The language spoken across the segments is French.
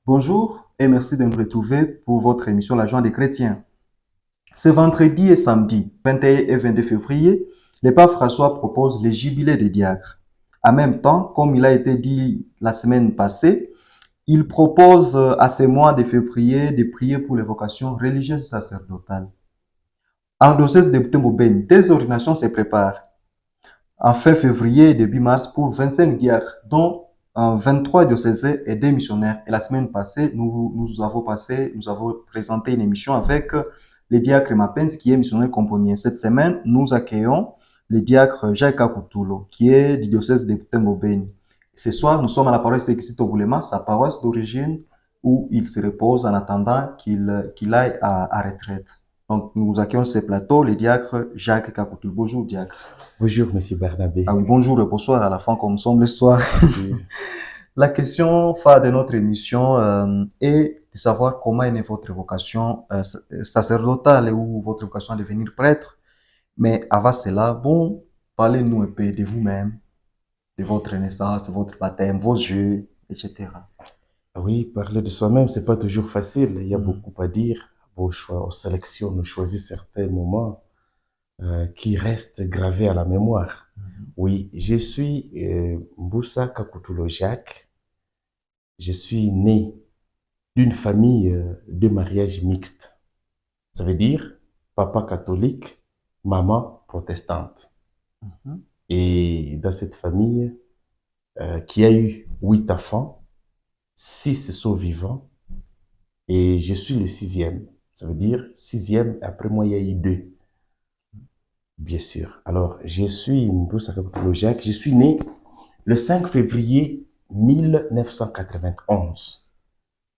Bonjour et merci de nous retrouver pour votre émission La Joie des chrétiens. Ce vendredi et samedi 21 et 22 février, le pape François propose le jubilé des diacres. En même temps, comme il a été dit la semaine passée, il propose à ce mois de février de prier pour les vocations religieuses et sacerdotales. En diocèse de Butembo-Beni, des ordinations se préparent en fin février et début mars pour 25 diacres, dont 23 diocésains et des missionnaires. Et la semaine passée, nous avons présenté une émission avec le diacre Mapens, qui est missionnaire componien. Cette semaine, nous accueillons le diacre Jacques Kutulo, qui est du diocèse de Butembo-Beni. Ce soir, nous sommes à la paroisse Exito Boulema, sa paroisse d'origine, où il se repose en attendant qu'il aille à retraite. Donc, nous accueillons ce plateau, le diacre Jacques Kakutulo. Bonjour, diacre. Bonjour, Monsieur Ah Barnabé. oui, bonjour et bonsoir à la fin comme nous sommes le soir. Merci. La question phare de notre émission est de savoir comment est née votre vocation sacerdotale ou votre vocation à devenir prêtre. Mais avant cela, bon, parlez-nous un peu de vous-même, de votre naissance, de votre baptême, vos jeux, etc. Oui, parler de soi-même, c'est pas toujours facile. Il y a Mm. beaucoup à dire. Bon choix, on sélectionne, on choisit certains moments qui restent gravés à la mémoire. Mhm. Oui, je suis Mboussa Kakutulo Jacques. Je suis né d'une famille de mariage mixte. Ça veut dire papa catholique, maman protestante. Mhm. Et dans cette famille qui a eu 8 enfants, 6 sont vivants. Et je suis le sixième. Ça veut dire sixième, après moi, il y a eu deux, bien sûr. Alors, je suis Mboussa Kakutulo Jacques. Je suis né le 5 février 1991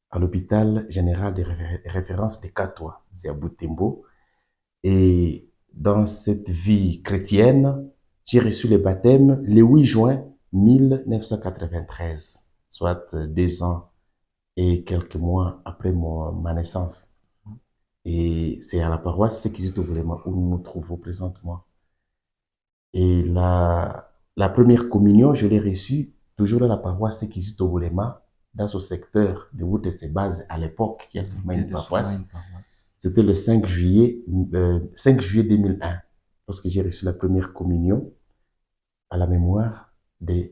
à l'hôpital général de référence de Katoa, c'est à Butembo. Et dans cette vie chrétienne, j'ai reçu le baptême le 8 juin 1993, soit 2 ans et quelques mois après ma naissance. Et c'est à la paroisse Sekizito-Bulema où nous nous trouvons présentement. Et la première communion, je l'ai reçue toujours dans la paroisse Sekizito-Bulema, dans ce secteur de Woutetse-Base à l'époque, qui a formé une paroisse. C'était le 5 juillet 2001, lorsque j'ai reçu la première communion à la mémoire de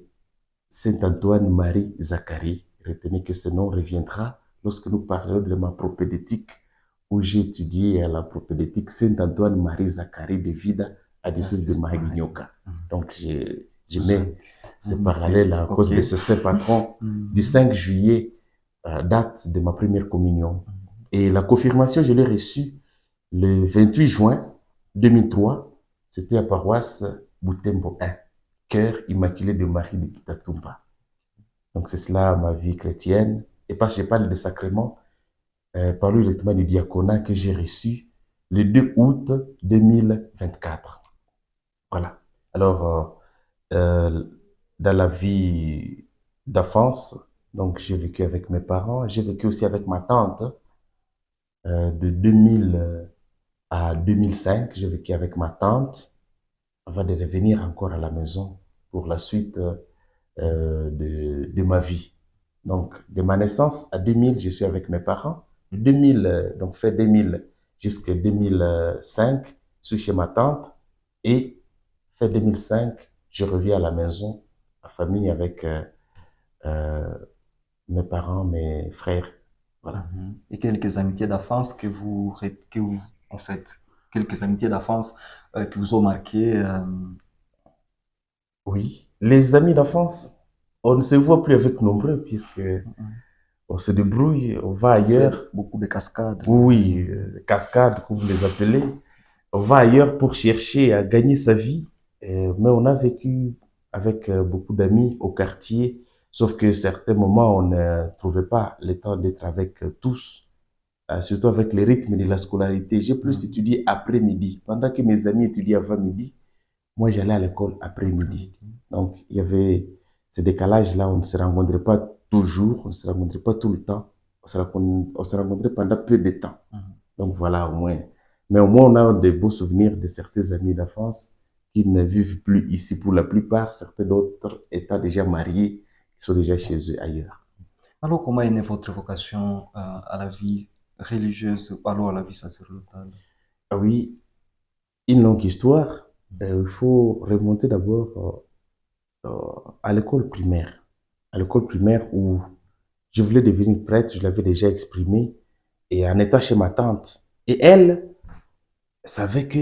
Saint-Antoine-Marie Zacharie. Retenez que ce nom reviendra lorsque nous parlerons de ma propédétique, où j'ai étudié à la propédétique Saint-Antoine-Marie Zacharie de Vida à diocèse de Mahaguignoka. Donc, je mets ce parallèle à cause de ce saint patron du 5 juillet, date de ma première communion. Et la confirmation, je l'ai reçue le 28 juin 2003. C'était à paroisse Butembo 1, Cœur immaculé de Marie de Kitatumba. Donc, c'est cela ma vie chrétienne. Et parce que je parle de sacrement, par le directement du diaconat que j'ai reçu le 2 août 2024. Voilà. Alors, dans la vie d'enfance, donc j'ai vécu avec mes parents, j'ai vécu aussi avec ma tante de 2000 à 2005. J'ai vécu avec ma tante avant de revenir encore à la maison pour la suite de ma vie. Donc, de ma naissance à 2000, je suis avec mes parents. De 2000, donc fait 2000 jusqu'à 2005, je suis chez ma tante. Et fait 2005, je reviens à la maison, ma famille, avec euh, mes parents, mes frères. Voilà. Et quelques amitiés d'enfance en fait, quelques amitiés d'enfance qui vous ont marqué. Oui. Les amis d'enfance, on ne se voit plus avec nombreux puisque on se débrouille, on va On fait ailleurs. beaucoup de cascades. Oui, cascades, comme vous les appelez. On va ailleurs pour chercher à gagner sa vie. Mais on a vécu avec beaucoup d'amis au quartier, sauf que certains moments, on ne trouvait pas le temps d'être avec tous, surtout avec les rythmes de la scolarité. J'ai plus étudié après-midi. Pendant que mes amis étudiaient avant midi, moi, j'allais à l'école après-midi. Donc, il y avait ce décalage-là, on ne se rencontrait pas toujours, on ne se rencontrait pas tout le temps, on se rencontrait pendant peu de temps. Donc, voilà, au moins. Mais au moins, on a de beaux souvenirs de certains amis d'enfance qui ne vivent plus ici pour la plupart, certains d'autres étant déjà mariés, qui sont déjà chez eux ailleurs. Alors, comment est née votre vocation à la vie religieuse ou alors à la vie sacerdotale? Ah oui, une longue histoire. Il faut remonter d'abord à l'école primaire. À l'école primaire où je voulais devenir prêtre, je l'avais déjà exprimé, et en étant chez ma tante. Et elle savait que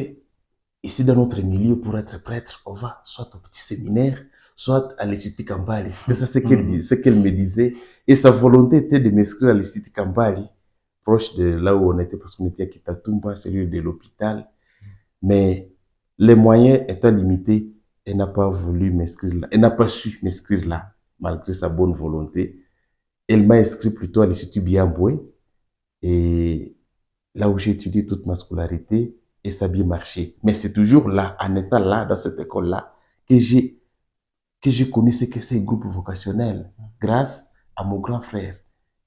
ici dans notre milieu, pour être prêtre, on va soit au petit séminaire, soit à l'Institut Kambali. C'était ça Mhm. ce qu'elle me disait. Et sa volonté était de m'inscrire à l'Institut Kambali, proche de là où on était, parce qu'on était à Kitatumba, celui de l'hôpital. Mais les moyens étant limités, elle n'a pas voulu m'inscrire là. Elle n'a pas su m'inscrire là, malgré sa bonne volonté. Elle m'a inscrit plutôt à l'Institut Biamboué, et là où j'ai étudié toute ma scolarité, et ça a bien marché. Mais c'est toujours là, en étant là, dans cette école-là, que j'ai connu ce que c'est un groupe vocationnel, grâce à mon grand frère,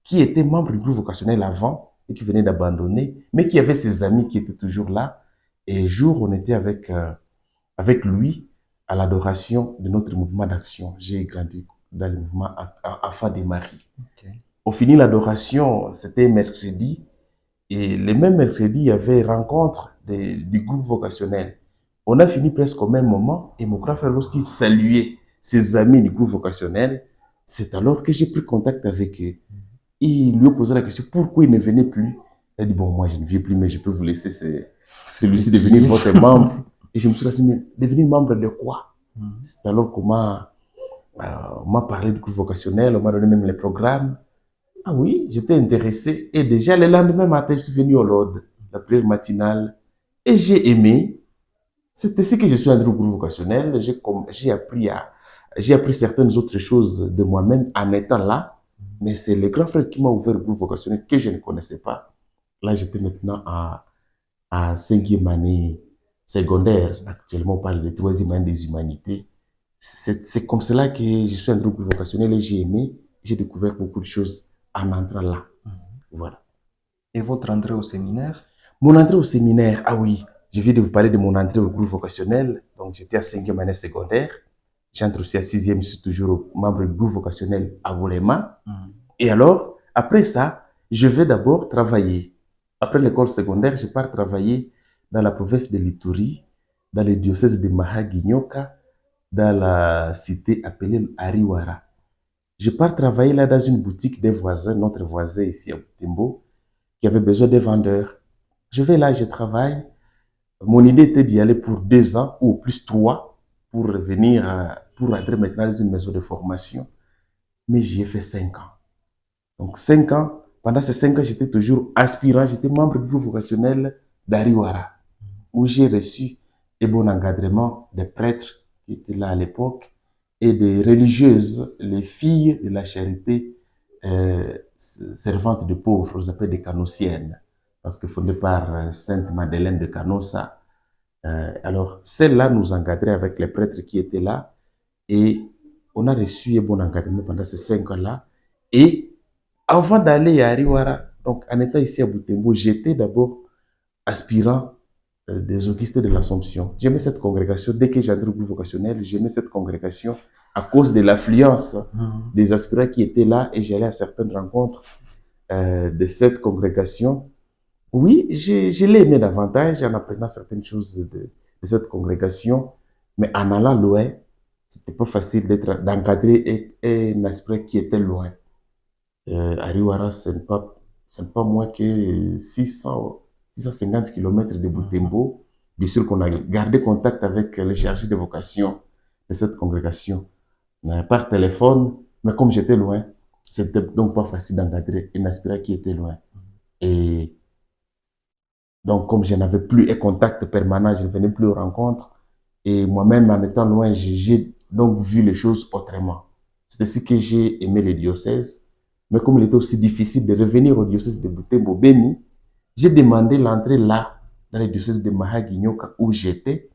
qui était membre du groupe vocationnel avant et qui venait d'abandonner, mais qui avait ses amis qui étaient toujours là. Et un jour, on était avec lui à l'adoration de notre mouvement d'action. J'ai grandi dans le mouvement Enfants des Maris. Ok. Au fini, l'adoration, c'était mercredi. Et le même mercredi, il y avait rencontre du groupe vocationnel. On a fini presque au même moment. Et mon grand frère, lorsqu'il saluait ses amis du groupe vocationnel, c'est alors que j'ai pris contact avec eux. Il lui a posé la question, pourquoi il ne venait plus? Il a dit, bon, moi, je ne viens plus, mais je peux vous laisser C'est celui-ci devenir petit. votre membre. Et je me suis dit, mais devenir membre de quoi? Mhm. C'est alors on m'a parlé du groupe vocationnel, on m'a donné même les programmes. Ah oui, j'étais intéressé. Et déjà, le lendemain matin, je suis venu au Lord, la prière matinale, et j'ai aimé. C'est ainsi que je suis entré au groupe vocationnel. J'ai appris certaines autres choses de moi-même en étant là. Mais c'est le grand frère qui m'a ouvert le groupe vocationnel que je ne connaissais pas. Là, j'étais maintenant à cinquième année secondaire. Actuellement, on parle de troisième année des humanités. C'est comme cela que je suis entré au groupe vocationnel et j'ai aimé. J'ai découvert beaucoup de choses en entrant là. Mhm. Voilà. Et votre entrée au séminaire? Mon entrée au séminaire, ah oui, je viens de vous parler de mon entrée au groupe vocationnel. Donc, j'étais à cinquième année secondaire. J'entre aussi à sixième, je suis toujours membre du groupe vocationnel à Volema. Mhm. Et alors, après ça, je vais d'abord travailler. Après l'école secondaire, je pars travailler dans la province de l'Ituri, dans le diocèse de Mahaginyoka, dans la cité appelée Ariwara. Je pars travailler là dans une boutique des voisins, notre voisin ici à Butembo, qui avait besoin de vendeurs. Je vais là, je travaille. Mon idée était d'y aller pour 2 ans ou plus 3 pour revenir, pour entrer maintenant dans une maison de formation. Mais j'y ai fait 5 ans. Donc 5 ans, pendant ces 5 ans, j'étais toujours aspirant, j'étais membre du groupe vocationnel d'Ariwara, où j'ai reçu un bon encadrement des prêtres qui étaient là à l'époque et des religieuses, les filles de la charité servantes de pauvres, on les appelle des canossiennes, parce que fondées par Sainte Madeleine de Canossa. Alors, celles-là nous encadraient avec les prêtres qui étaient là et on a reçu un bon encadrement pendant ces 5 ans-là. Et avant d'aller à Ariwara, donc en étant ici à Butembo, j'étais d'abord aspirant des Augustes de l'Assomption. J'aimais cette congrégation. Dès que j'entrais au groupe vocationnel, j'aimais cette congrégation à cause de l'affluence des aspirants qui étaient là et j'allais à certaines rencontres de cette congrégation. Oui, je l'ai aimé davantage en apprenant certaines choses de cette congrégation, mais en allant loin, c'était pas facile d'encadrer un aspirant qui était loin. Ariwara, ce n'est pas moins que 650 km de Butembo. Bien sûr qu'on a gardé contact avec les chargés de vocation de cette congrégation par téléphone, mais comme j'étais loin, c'était donc pas facile d'encadrer un aspirant qui était loin. Et donc, comme je n'avais plus un contact permanent, je ne venais plus aux rencontres, et moi-même, en étant loin, j'ai donc vu les choses autrement. C'est ainsi que j'ai aimé le diocèse. Mais comme il était aussi difficile de revenir au diocèse de Butembo Beni, j'ai demandé l'entrée là, dans le diocèse de Mahaginyoka, où j'étais.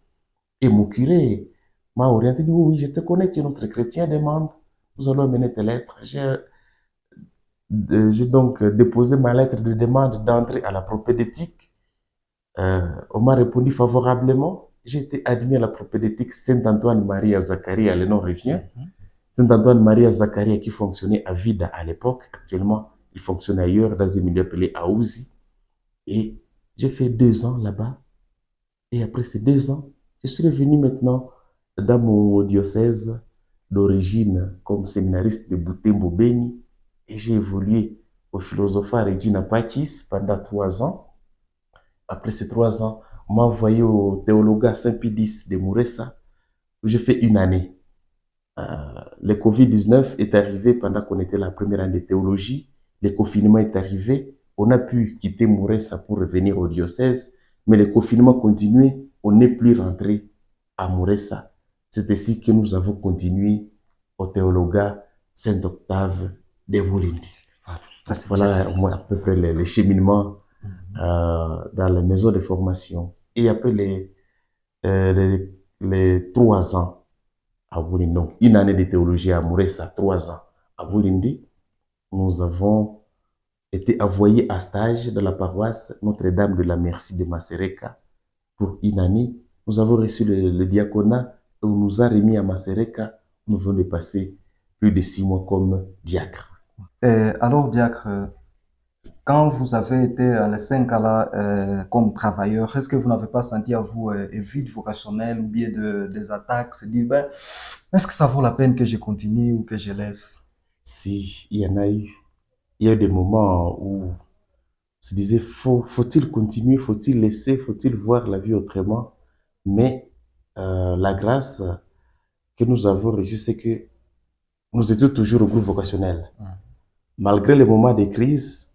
Et mon curé m'a orienté, dit, oui, je te connais, tu es notre chrétien, demande, nous allons amener tes lettres. J'ai donc déposé ma lettre de demande d'entrée à la propédétique. On m'a répondu favorablement. J'ai été admis à la propédétique Saint-Antoine-Marie à Zacharie, le nom revient. Saint-Antoine Maria Zacharia qui fonctionnait à Vida à l'époque. Actuellement, il fonctionne ailleurs dans un milieu appelé Aouzi. Et j'ai fait 2 ans là-bas. Et après ces 2 ans, je suis revenu maintenant dans mon diocèse d'origine comme séminariste de Butembo Beni. Et j'ai évolué au Philosopha Regina Pacis pendant 3 ans. Après ces 3 ans, on m'a envoyé au Théologat Saint-Pédis de Mouressa, où j'ai fait une année. Le Covid-19 est arrivé pendant qu'on était la première année de théologie. Le confinement est arrivé. On a pu quitter Mouressa pour revenir au diocèse, mais le confinement continuait. On n'est plus rentré à Mouressa. C'est ainsi que nous avons continué au théologat Saint-Octave de Moulindi. Voilà au moins à peu près les cheminements dans la maison de formation. Et après les 3 ans à Bulindi, donc une année de théologie à Mouressa, 3 ans à Bulindi, nous avons été envoyés à stage dans la paroisse Notre-Dame de la Merci de Masereka pour une année. Nous avons reçu le diaconat et on nous a remis à Masereka. Nous venons de passer plus de 6 mois comme diacre. Alors, diacre, quand vous avez été à la 5 comme travailleur, est-ce que vous n'avez pas senti à vous un vide vocationnel ou bien des attaques, se dire, ben, est-ce que ça vaut la peine que je continue ou que je laisse? Si, il y en a eu. Il y a eu des moments où on se disait, faut-il continuer, faut-il laisser, faut-il voir la vie autrement? Mais la grâce que nous avons reçue, c'est que nous étions toujours au groupe vocationnel. Malgré les moments de crise,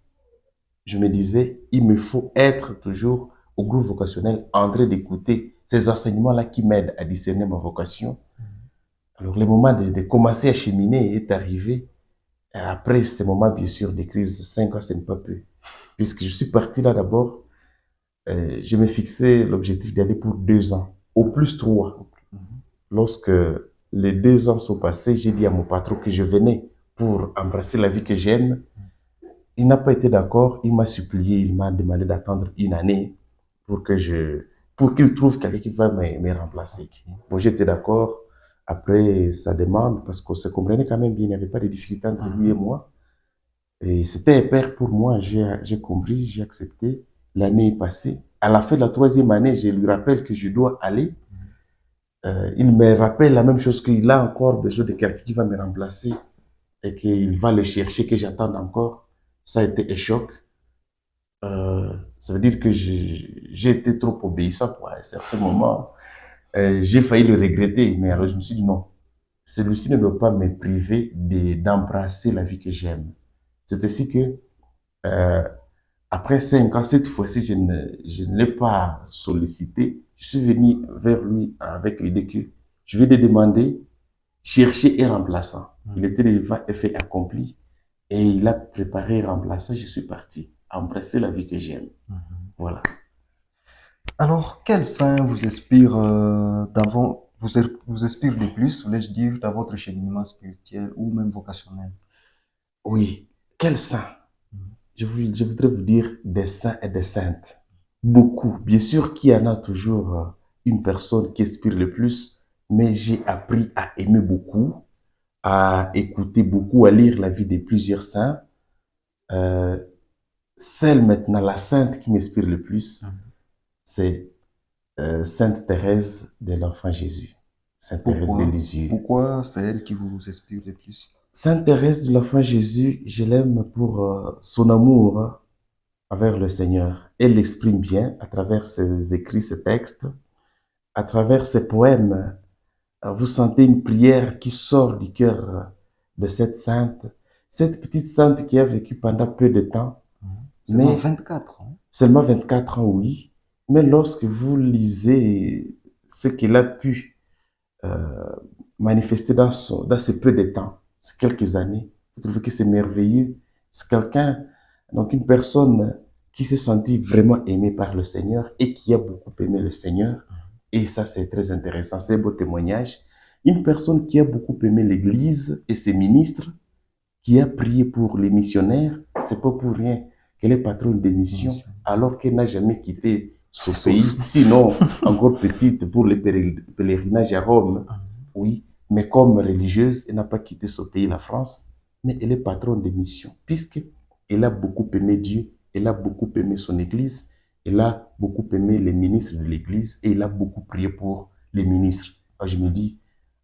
je me disais, il me faut être toujours au groupe vocationnel, en train d'écouter ces enseignements-là qui m'aident à discerner ma vocation. Alors, le moment de commencer à cheminer est arrivé. Après ces moments, bien sûr, de crise, 5 ans, ce n'est pas peu. Puisque je suis parti là d'abord, je me fixais l'objectif d'aller pour 2 ans, au plus 3. Lorsque les 2 ans sont passés, j'ai dit à mon patron que je venais pour embrasser la vie que j'aime. Il n'a pas été d'accord, il m'a supplié, il m'a demandé d'attendre une année pour qu'il trouve quelqu'un qui va me remplacer. Bon, j'étais d'accord. Après sa demande, parce qu'on se comprenait quand même bien, il n'y avait pas de difficulté entre lui et moi. Et c'était un père pour moi, j'ai compris, j'ai accepté. L'année est passée. À la fin de la 3e année, je lui rappelle que je dois aller. Il me rappelle la même chose, qu'il a encore besoin de quelqu'un qui va me remplacer et qu'il va le chercher, que j'attende encore. Ça a été un choc. Ça veut dire que j'ai été trop obéissant à un certain moment. J'ai failli le regretter, mais alors je me suis dit non. Celui-ci ne doit pas me priver d'embrasser la vie que j'aime. C'est ainsi que, après 5 ans, cette fois-ci, je ne l'ai pas sollicité. Je suis venu vers lui avec l'idée que je vais lui demander, chercher un remplaçant. Il était déjà fait accompli et il a préparé un remplaçant. Je suis parti embrasser la vie que j'aime. Voilà. Alors, quel saint vous inspire vous inspire le plus, voulais-je dire, dans votre cheminement spirituel ou même vocationnel? Oui, quel saint? Je voudrais vous dire des saints et des saintes. Beaucoup. Bien sûr qu'il y en a toujours une personne qui inspire le plus, mais j'ai appris à aimer beaucoup, à écouter beaucoup, à lire la vie de plusieurs saints. Celle maintenant, la sainte qui m'inspire le plus, c'est Sainte Thérèse de l'Enfant Jésus. Sainte Thérèse de Lisieux. Pourquoi c'est elle qui vous inspire le plus? Sainte Thérèse de l'Enfant Jésus, je l'aime pour son amour envers le Seigneur. Elle l'exprime bien à travers ses écrits, ses textes, à travers ses poèmes. Vous sentez une prière qui sort du cœur de cette sainte, cette petite sainte qui a vécu pendant peu de temps. Seulement 24 ans. Seulement 24 ans, oui. Mais lorsque vous lisez ce qu'elle a pu manifester dans ces peu de temps, ces quelques années, vous trouvez que c'est merveilleux. C'est quelqu'un, donc une personne qui s'est sentie vraiment aimée par le Seigneur et qui a beaucoup aimé le Seigneur. Et ça, c'est très intéressant, c'est un beau témoignage. Une personne qui a beaucoup aimé l'Église et ses ministres, qui a prié pour les missionnaires, c'est pas pour rien qu'elle est patronne des missions, alors qu'elle n'a jamais quitté son pays, sinon encore petite pour les pèlerinages à Rome. Oui, Mais comme religieuse, elle n'a pas quitté son pays, la France, mais elle est patronne de mission, puisqu'elle a beaucoup aimé Dieu, elle a beaucoup aimé son Église, elle a beaucoup aimé les ministres de l'Église et elle a beaucoup prié pour les ministres. Alors je me dis,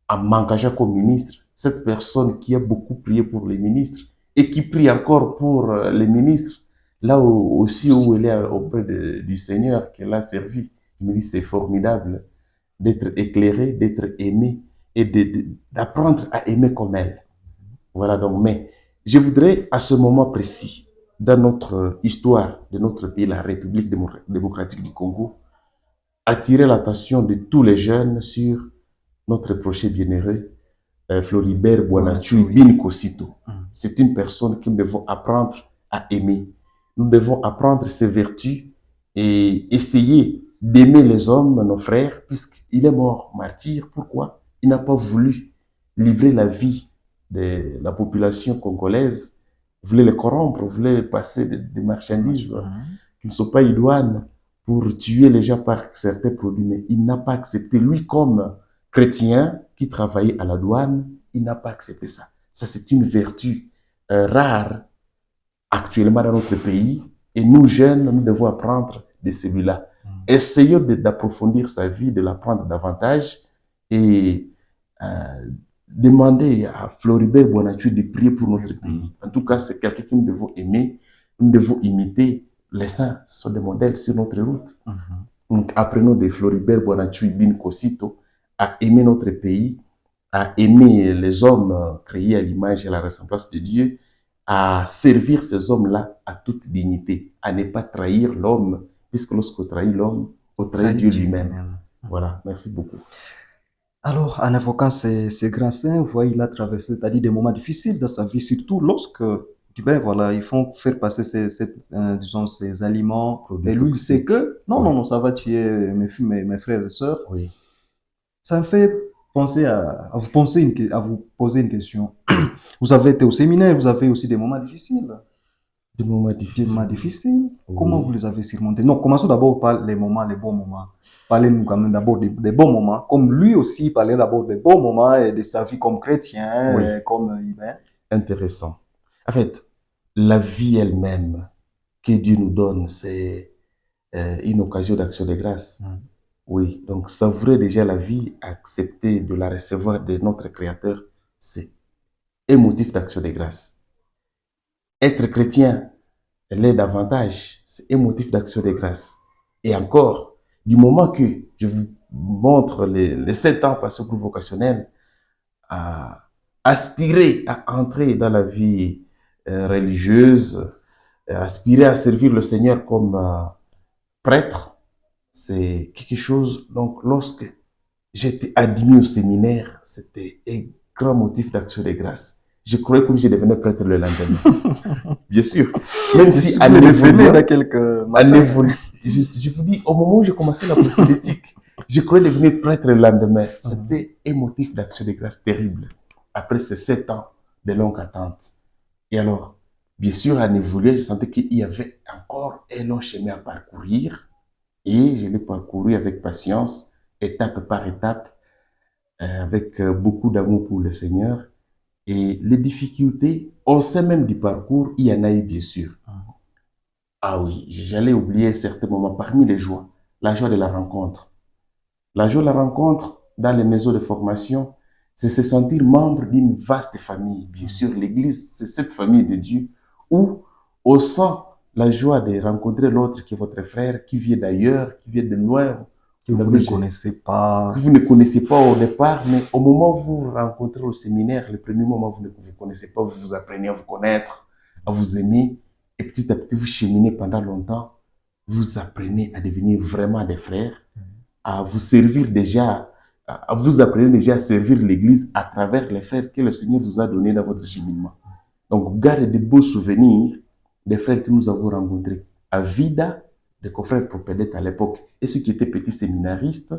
en m'engageant comme ministre, cette personne qui a beaucoup prié pour les ministres et qui prie encore pour les ministres, là aussi où elle est auprès du Seigneur qu'elle a servi, je me dis, c'est formidable d'être éclairé, d'être aimé et d'apprendre à aimer comme elle. Voilà donc, mais je voudrais à ce moment précis, dans notre histoire de notre pays, la République démocratique du Congo, attirer l'attention de tous les jeunes sur notre prochain bienheureux, Floribert Boanachoui Bin Kosito. C'est une personne que nous devons apprendre à aimer. Nous devons apprendre ses vertus et essayer d'aimer les hommes, nos frères, puisqu'il est mort martyr. Pourquoi? Il n'a pas voulu livrer la vie de la population congolaise, voulait les corrompre, voulait passer des marchandises qui ne sont pas idoines pour tuer les gens par certains produits. Mais il n'a pas accepté, lui comme chrétien qui travaillait à la douane, il n'a pas accepté ça. Ça, c'est une vertu rare actuellement dans notre pays. Et nous, jeunes, nous devons apprendre de celui-là. Essayons d'approfondir sa vie, de l'apprendre davantage et demander à Floribert Boanachoui de prier pour notre pays. En tout cas, c'est quelqu'un que nous devons aimer, nous devons imiter. Les saints sont des modèles sur notre route. Donc, apprenons de Floribert Boanachoui Bin Kosito à aimer notre pays, à aimer les hommes créés à l'image et à la ressemblance de Dieu, à servir ces hommes-là à toute dignité, à ne pas trahir l'homme, puisque lorsqu'on trahit l'homme, on trahit Dieu lui-même. Voilà, merci beaucoup. Alors, en évoquant ces grands saints, vous voyez, il a traversé, c'est-à-dire des moments difficiles dans sa vie, surtout lorsque, ben voilà, ils font faire passer disons, ces aliments, et lui, il sait que, non, ça va tuer mes frères et sœurs. Oui. Ça me fait penser à vous poser une question. Vous avez été au séminaire, vous avez aussi des moments difficiles. Des moments difficiles. Des moments difficiles. Oui. Comment vous les avez surmontés? Non, commençons d'abord par les bons moments. Parlez-nous quand même d'abord des bons moments. Comme lui aussi parlait d'abord des bons moments et de sa vie comme chrétien, oui. comme humain. Intéressant. En fait, la vie elle-même que Dieu nous donne, c'est une occasion d'action de grâce. Oui, donc savourer déjà la vie, accepter de la recevoir de notre Créateur, c'est un motif d'action de grâce. Être chrétien l'est davantage, c'est un motif d'action de grâce. Et encore, du moment que je vous montre les 7 ans passés au groupe vocationnel, à aspirer à entrer dans la vie religieuse, aspirer à servir le Seigneur comme prêtre, c'est quelque chose, donc lorsque j'étais admis au séminaire, c'était un grand motif d'action de grâce. Je croyais que je devenais prêtre le lendemain. Bien sûr. Même si à l'évoluer, je vous dis, au moment où j'ai commencé la prophétique, je croyais devenir prêtre le lendemain. C'était un motif d'action de grâce terrible. Après ces 7 ans de longue attente. Et alors, bien sûr, à évoluer, je sentais qu'il y avait encore un long chemin à parcourir. Et je l'ai parcouru avec patience, étape par étape, avec beaucoup d'amour pour le Seigneur. Et les difficultés, on sait même du parcours, il y en a eu bien sûr. Ah oui, j'allais oublier certains moments parmi les joies. La joie de la rencontre. La joie de la rencontre dans les maisons de formation, c'est se sentir membre d'une vaste famille. Bien sûr, l'Église, c'est cette famille de Dieu où on sent la joie de rencontrer l'autre qui est votre frère, qui vient d'ailleurs, qui vient de loin. Que vous ne connaissez pas. Que vous ne connaissez pas au départ, mais au moment où vous vous rencontrez au séminaire, le premier moment, vous ne vous connaissez pas, vous apprenez à vous connaître, à vous aimer, et petit à petit, vous cheminez pendant longtemps, vous apprenez à devenir vraiment des frères, à vous servir déjà, vous apprenez déjà à servir l'Église à travers les frères que le Seigneur vous a donnés dans votre cheminement. Donc, gardez de beaux souvenirs des frères que nous avons rencontrés à Vida, des confrères propédètes à l'époque, et ceux qui étaient petits séminaristes,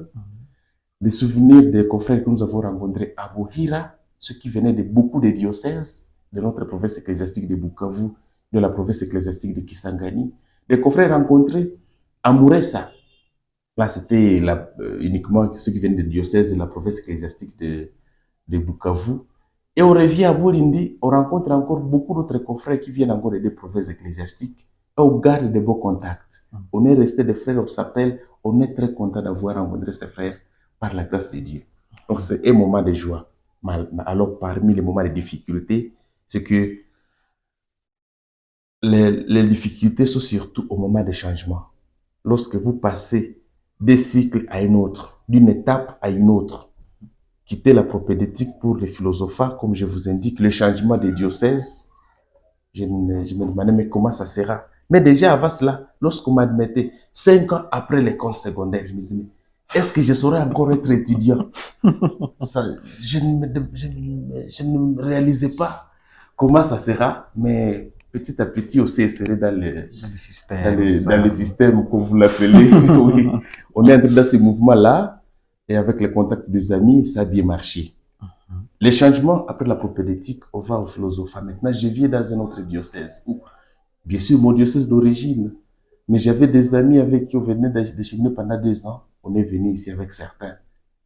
des souvenirs des confrères que nous avons rencontrés à Bohira, ceux qui venaient de beaucoup de diocèses, de notre province ecclésiastique de Bukavu, de la province ecclésiastique de Kisangani, des confrères rencontrés à Mouressa. Là, c'était uniquement ceux qui viennent de diocèses de la province ecclésiastique de de Bukavu. Et on revient à Bolindi, on rencontre encore beaucoup d'autres confrères qui viennent encore des provinces ecclésiastiques. Et on garde de beaux contacts. On est resté des frères, on s'appelle, on est très content d'avoir rencontré ces frères par la grâce de Dieu. Donc c'est un moment de joie. Alors parmi les moments de difficulté, c'est que les difficultés sont surtout au moment des changements. Lorsque vous passez des cycles à un autre, d'une étape à une autre, quitter la propédétique pour les philosophes, comme je vous indique, le changement des diocèses, je me demandais, mais comment ça sera? Mais déjà avant cela, lorsqu'on m'admettait 5 ans après l'école secondaire, je me disais, est-ce que je saurais encore être étudiant? Ça, je ne me réalisais pas comment ça sera, mais petit à petit aussi, serait dans le système, comme vous l'appelez. Oui. On est entré dans ce mouvement-là, et avec le contact des amis, ça a bien marché. Les changements, après la propédétique, on va au philosophe. Maintenant, je vis dans un autre diocèse. Bien sûr, mon diocèse d'origine, mais j'avais des amis avec qui on venait de chez nous pendant 2 ans. On est venu ici avec certains.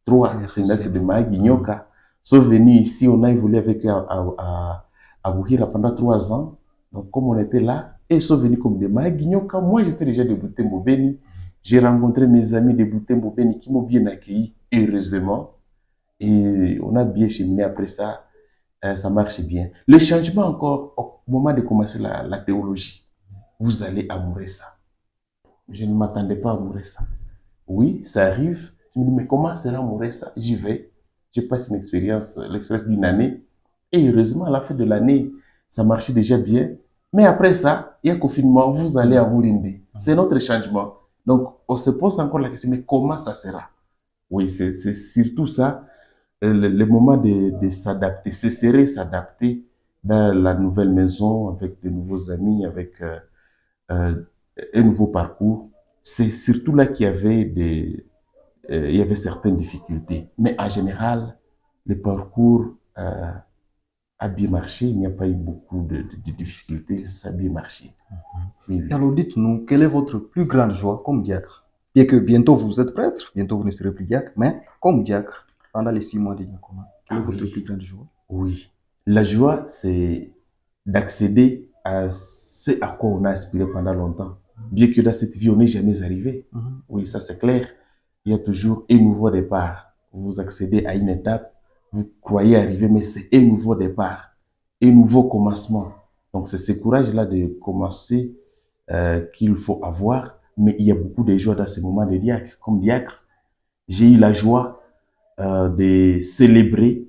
3, c'est de Maïguignoka. Sont venus ici, on a évolué avec eux à Bouhira pendant 3 ans. Donc, comme on était là, et ils sont venus comme des Maïguignoka. Moi, j'étais déjà de Boutembo-Beni. J'ai rencontré mes amis de Boutembo-Beni qui m'ont bien accueilli, heureusement. Et on a bien cheminé après ça. Ça marche bien. Le changement encore, au moment de commencer la théologie, vous allez amourer ça. Je ne m'attendais pas à amourer ça. Oui, ça arrive. Je me dis, mais comment sera amourer ça? J'y vais. Je passe l'expérience d'une année. Et heureusement, à la fin de l'année, ça marchait déjà bien. Mais après ça, il y a un confinement, vous allez à Burundi. C'est notre changement. Donc, on se pose encore la question, mais comment ça sera? Oui, c'est surtout ça. Le moment de s'adapter, c'est serré, s'adapter dans la nouvelle maison, avec de nouveaux amis, avec un nouveau parcours. C'est surtout là qu'il y avait il y avait certaines difficultés. Mais en général, le parcours a bien marché. Il n'y a pas eu beaucoup de difficultés. Ça a bien marché. Oui. Alors dites-nous, quelle est votre plus grande joie comme diacre? Bien que bientôt vous êtes prêtre, bientôt vous ne serez plus diacre, mais comme diacre, pendant les 6 mois de diacomat, quelle est votre plus grande joie? Oui. La joie, c'est d'accéder à ce à quoi on a aspiré pendant longtemps. Bien que dans cette vie, on n'est jamais arrivé. Oui, ça c'est clair. Il y a toujours un nouveau départ. Vous accédez à une étape, vous croyez arriver, mais c'est un nouveau départ, un nouveau commencement. Donc c'est ce courage-là de commencer qu'il faut avoir. Mais il y a beaucoup de joie dans ce moment de diacre. Comme diacre, j'ai eu la joie de célébrer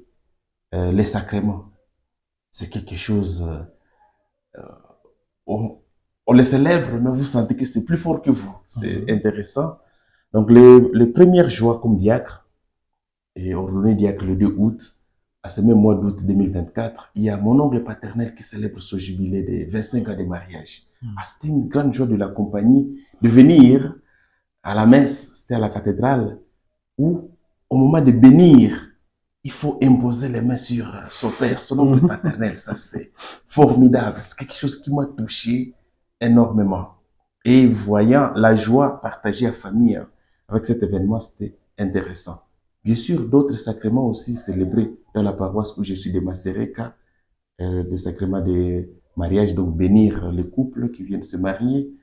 les sacrements. C'est quelque chose, on les célèbre, mais vous sentez que c'est plus fort que vous. C'est intéressant. Donc, les premières joies comme diacre, et ordonné diacre le 2 août, à ce même mois d'août 2024, il y a mon oncle paternel qui célèbre son jubilé de 25 ans de mariage. C'était une grande joie de la compagnie de venir à la messe, c'était à la cathédrale, où au moment de bénir, il faut imposer les mains sur son père, son oncle paternel. Ça, c'est formidable. C'est quelque chose qui m'a touché énormément. Et voyant la joie partagée à famille avec cet événement, c'était intéressant. Bien sûr, d'autres sacrements aussi célébrés dans la paroisse où je suis de Masereka, des sacrements de mariage, donc bénir les couples qui viennent se marier,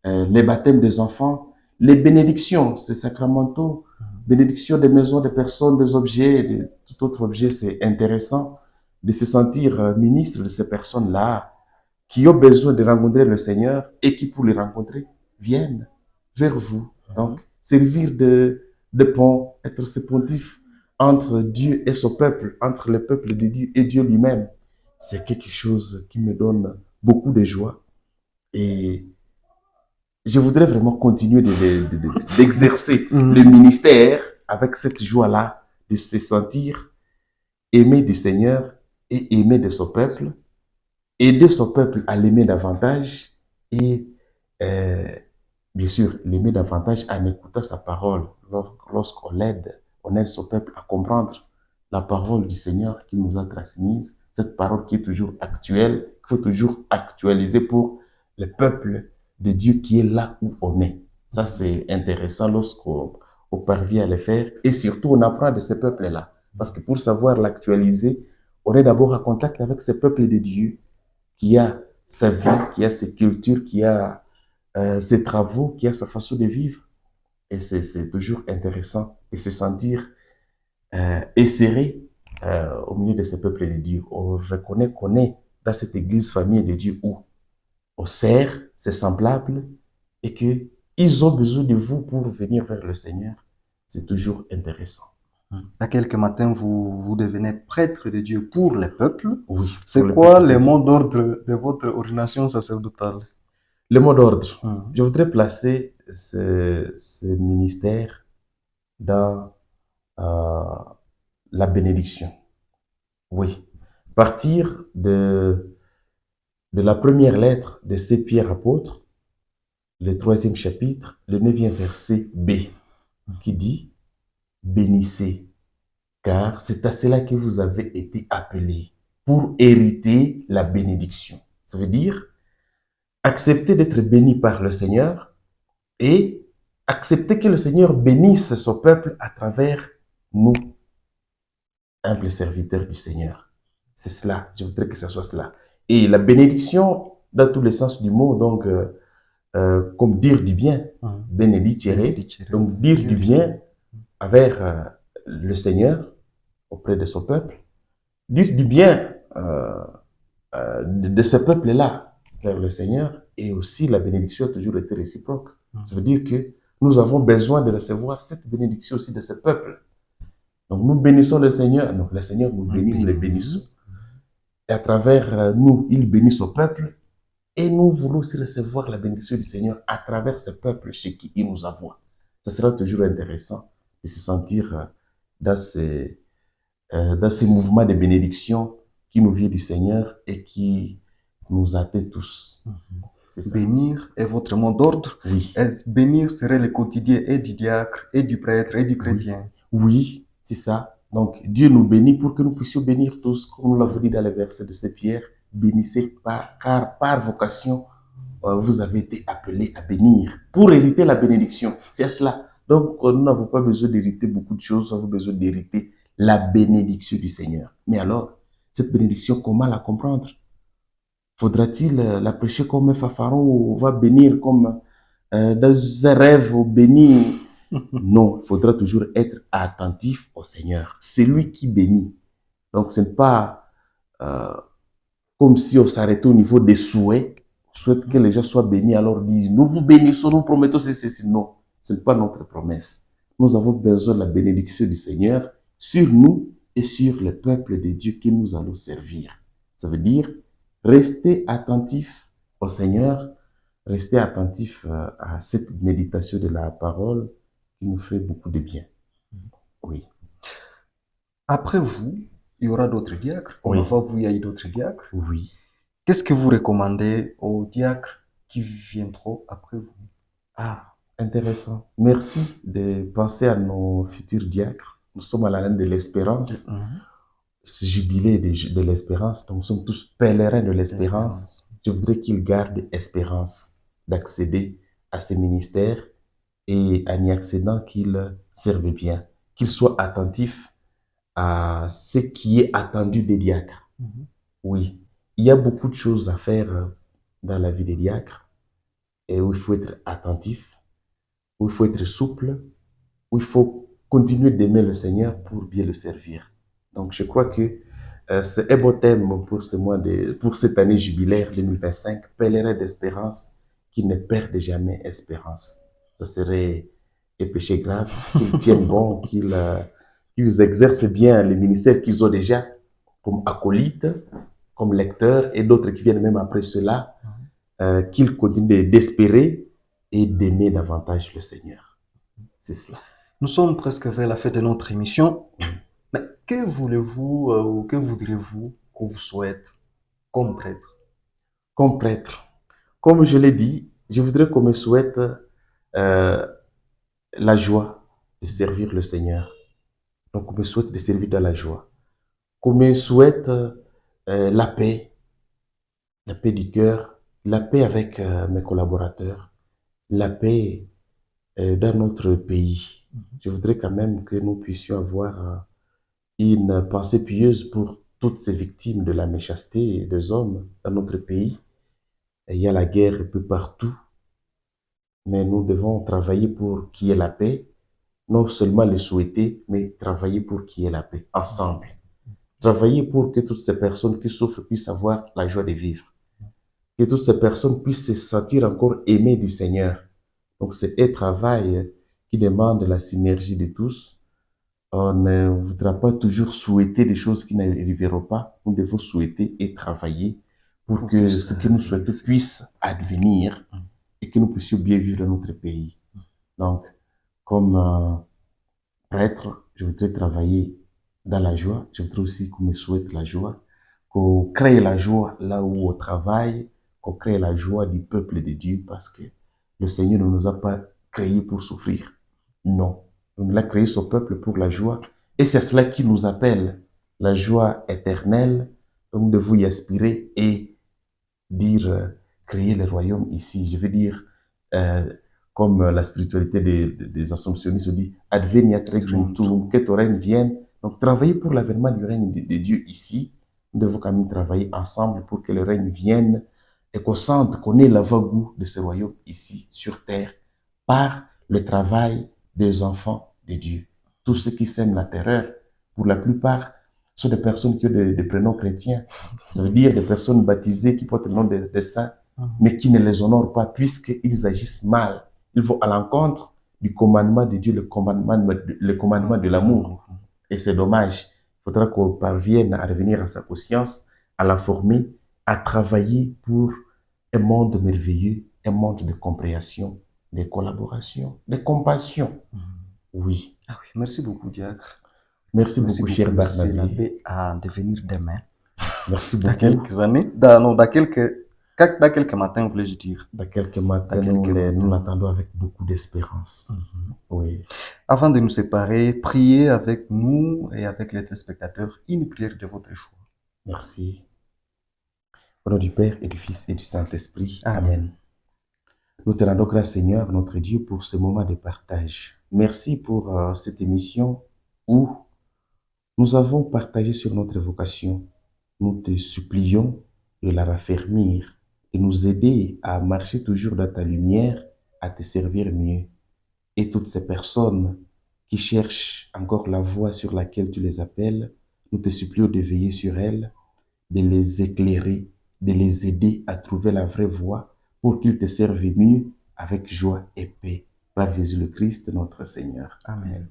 les baptêmes des enfants, les bénédictions, ces sacramentaux, bénédiction des maisons, des personnes, des objets, de tout autre objet. C'est intéressant de se sentir ministre de ces personnes-là qui ont besoin de rencontrer le Seigneur et qui, pour les rencontrer, viennent vers vous. Donc, servir de pont, être ce pontife entre Dieu et son peuple, entre le peuple de Dieu et Dieu lui-même, c'est quelque chose qui me donne beaucoup de joie. Et je voudrais vraiment continuer d'exercer le ministère avec cette joie-là, de se sentir aimé du Seigneur et aimé de son peuple, aider son peuple à l'aimer davantage et bien sûr l'aimer davantage en écoutant sa parole. Lorsqu'on l'aide, on aide son peuple à comprendre la parole du Seigneur qui nous a transmise, cette parole qui est toujours actuelle, qu'il faut toujours actualiser pour le peuple de Dieu qui est là où on est. Ça, c'est intéressant lorsqu'on parvient à le faire. Et surtout, on apprend de ces peuples-là. Parce que pour savoir l'actualiser, on est d'abord en contact avec ce peuple de Dieu qui a sa vie, qui a ses cultures, qui a ses travaux, qui a sa façon de vivre. Et c'est toujours intéressant de se sentir inséré au milieu de ce peuple de Dieu. On reconnaît qu'on est dans cette église famille de Dieu où on sert ses semblables et qu'ils ont besoin de vous pour venir vers le Seigneur. C'est toujours intéressant. Il y a quelques matins, vous devenez prêtre de Dieu pour les peuples. Oui. C'est quoi les mots d'ordre de votre ordination sacerdotale? Le mot d'ordre. Je voudrais placer ce ministère dans la bénédiction. Oui. Partir de la première lettre de ces Pierre apôtre, le 3e chapitre, le 9e verset B, qui dit « Bénissez, car c'est à cela que vous avez été appelés pour hériter la bénédiction. » Ça veut dire accepter d'être béni par le Seigneur et accepter que le Seigneur bénisse son peuple à travers nous, humbles serviteurs du Seigneur. C'est cela, je voudrais que ce soit cela. Et la bénédiction, dans tous les sens du mot, donc, comme dire du bien, bénédicere, donc dire du bien envers le Seigneur auprès de son peuple, dire du bien de ce peuple-là vers le Seigneur, et aussi la bénédiction a toujours été réciproque. Ça veut dire que nous avons besoin de recevoir cette bénédiction aussi de ce peuple. Donc nous bénissons le Seigneur, donc le Seigneur nous bénit, nous le bénissons. Et à travers nous, il bénit son peuple, et nous voulons aussi recevoir la bénédiction du Seigneur à travers ce peuple chez qui il nous envoie. Ce sera toujours intéressant de se sentir dans ces mouvements de bénédiction qui nous vient du Seigneur et qui nous atteint tous. Bénir est votre mot d'ordre. Oui. Bénir serait le quotidien et du diacre, et du prêtre, et du chrétien. Oui, c'est ça. Donc, Dieu nous bénit pour que nous puissions bénir tous, comme nous l'avons dit dans le verset de ces Pierre. Bénissez car par vocation, vous avez été appelés à bénir pour hériter la bénédiction. C'est cela. Donc, nous n'avons pas besoin d'hériter beaucoup de choses, nous avons besoin d'hériter la bénédiction du Seigneur. Mais alors, cette bénédiction, comment la comprendre? Faudra-t-il la prêcher comme un fanfaron ou on va bénir comme dans un rêve béni? Non, il faudra toujours être attentif au Seigneur. C'est lui qui bénit. Donc, ce n'est pas comme si on s'arrêtait au niveau des souhaits. On souhaite que les gens soient bénis, alors on dit, nous vous bénissons, nous promettons ceci. Non, ce n'est pas notre promesse. Nous avons besoin de la bénédiction du Seigneur sur nous et sur le peuple de Dieu que nous allons servir. Ça veut dire rester attentif au Seigneur, rester attentif à cette méditation de la parole qui nous fait beaucoup de bien. Oui. Après vous, il y aura d'autres diacres. Oui. Avant vous, il y a eu d'autres diacres. Oui. Qu'est-ce que vous recommandez aux diacres qui viendront après vous? Ah, intéressant. Merci de penser à nos futurs diacres. Nous sommes à l'année de l'espérance. Ce jubilé de l'espérance. Donc, nous sommes tous pèlerins de l'espérance. Je voudrais qu'ils gardent espérance d'accéder à ces ministères et en y accédant qu'ils servent bien, qu'ils soient attentifs à ce qui est attendu des diacres. Oui, il y a beaucoup de choses à faire dans la vie des diacres et où il faut être attentif, où il faut être souple, où il faut continuer d'aimer le Seigneur pour bien le servir. Donc, je crois que c'est un beau thème pour pour cette année jubilaire 2025, pèlerin d'espérance qui ne perdent jamais espérance. Ce serait un péché grave, qu'ils tiennent bon, qu'ils exercent bien les ministères qu'ils ont déjà, comme acolytes, comme lecteurs, et d'autres qui viennent même après cela, qu'ils continuent d'espérer et d'aimer davantage le Seigneur. C'est cela. Nous sommes presque vers la fin de notre émission. Mais que voulez-vous ou que voudriez-vous qu'on vous souhaite comme prêtre? Comme prêtre, comme je l'ai dit, je voudrais qu'on me souhaite la joie de servir le Seigneur. Donc, on me souhaite de servir dans la joie. Qu'on me souhaite la paix du cœur, la paix avec mes collaborateurs, la paix dans notre pays. Je voudrais quand même que nous puissions avoir une pensée pieuse pour toutes ces victimes de la méchanceté des hommes dans notre pays. Et il y a la guerre un peu partout, mais nous devons travailler pour qu'il y ait la paix, non seulement le souhaiter, mais travailler pour qu'il y ait la paix ensemble. Travailler pour que toutes ces personnes qui souffrent puissent avoir la joie de vivre, que toutes ces personnes puissent se sentir encore aimées du Seigneur. Donc c'est un travail qui demande la synergie de tous. On ne voudra pas toujours souhaiter des choses qui n'arriveront pas. Nous devons souhaiter et travailler pour que ce que nous souhaitons puisse advenir et que nous puissions bien vivre dans notre pays. Donc, comme prêtre, je voudrais travailler dans la joie. Je voudrais aussi qu'on me souhaite la joie, qu'on crée la joie là où on travaille, qu'on crée la joie du peuple de Dieu parce que le Seigneur ne nous a pas créés pour souffrir. Non. Il a créé son peuple pour la joie. Et c'est cela qui nous appelle la joie éternelle. Donc nous devons y aspirer et dire créer le royaume ici. Je veux dire, euh, comme la spiritualité des assomptionnistes dit, adveniat regnum tuum, que ton règne vienne. Donc travailler pour l'avènement du règne de Dieu ici. Nous devons quand même travailler ensemble pour que le règne vienne et qu'on sente qu'on ait l'avant-goût de ce royaume ici, sur terre, par le travail des enfants de Dieu. Tous ceux qui sèment la terreur, pour la plupart, sont des personnes qui ont des prénoms chrétiens. Ça veut dire des personnes baptisées qui portent le nom des saints, mais qui ne les honorent pas puisqu'ils agissent mal. Ils vont à l'encontre du commandement de Dieu, le commandement de l'amour. Et c'est dommage. Il faudra qu'on parvienne à revenir à sa conscience, à la former, à travailler pour un monde merveilleux, un monde de compréhension, de collaboration, de compassion. Oui. Ah oui, merci beaucoup, Diacre. Merci beaucoup, cher C'est la Barnabé. paix à devenir demain. Merci Dans beaucoup. quelques années, dans quelques matins, voulais-je dire. Dans quelques matins, Dans quelques matins. nous l'attendons avec beaucoup d'espérance. Oui. Avant de nous séparer, priez avec nous et avec les téléspectateurs une prière de votre choix. Merci. Au nom du Père et du Fils et du Saint-Esprit. Amen. Amen. Nous te rendons grâce, Seigneur, notre Dieu, pour ce moment de partage. Merci pour cette émission où nous avons partagé sur notre vocation. Nous te supplions de la raffermir, de nous aider à marcher toujours dans ta lumière, à te servir mieux. Et toutes ces personnes qui cherchent encore la voie sur laquelle tu les appelles, nous te supplions de veiller sur elles, de les éclairer, de les aider à trouver la vraie voie pour qu'ils te servent mieux avec joie et paix. Par Jésus le Christ, notre Seigneur. Amen.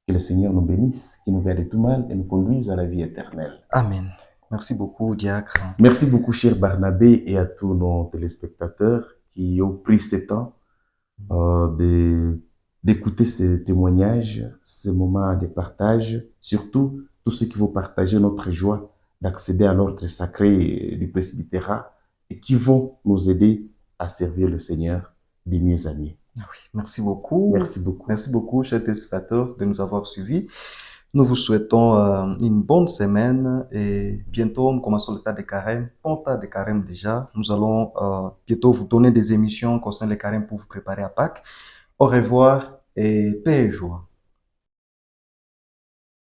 Que le Seigneur nous bénisse, qu'il nous garde de tout mal et nous conduise à la vie éternelle. Amen. Merci beaucoup, Diacre. Merci beaucoup, cher Barnabé, et à tous nos téléspectateurs qui ont pris ce temps d'écouter ces témoignages, ces moments de partage, surtout tous ceux qui vont partager notre joie d'accéder à l'ordre sacré du presbytérat et qui vont nous aider à servir le Seigneur de mieux en mieux. Ah oui, merci beaucoup. Merci beaucoup. Merci beaucoup, chers téléspectateurs, de nous avoir suivis. Nous vous souhaitons une bonne semaine et bientôt nous commençons le tas de carême. Bon tas de carême déjà. Nous allons bientôt vous donner des émissions concernant les carèmes pour vous préparer à Pâques. Au revoir et paix et joie.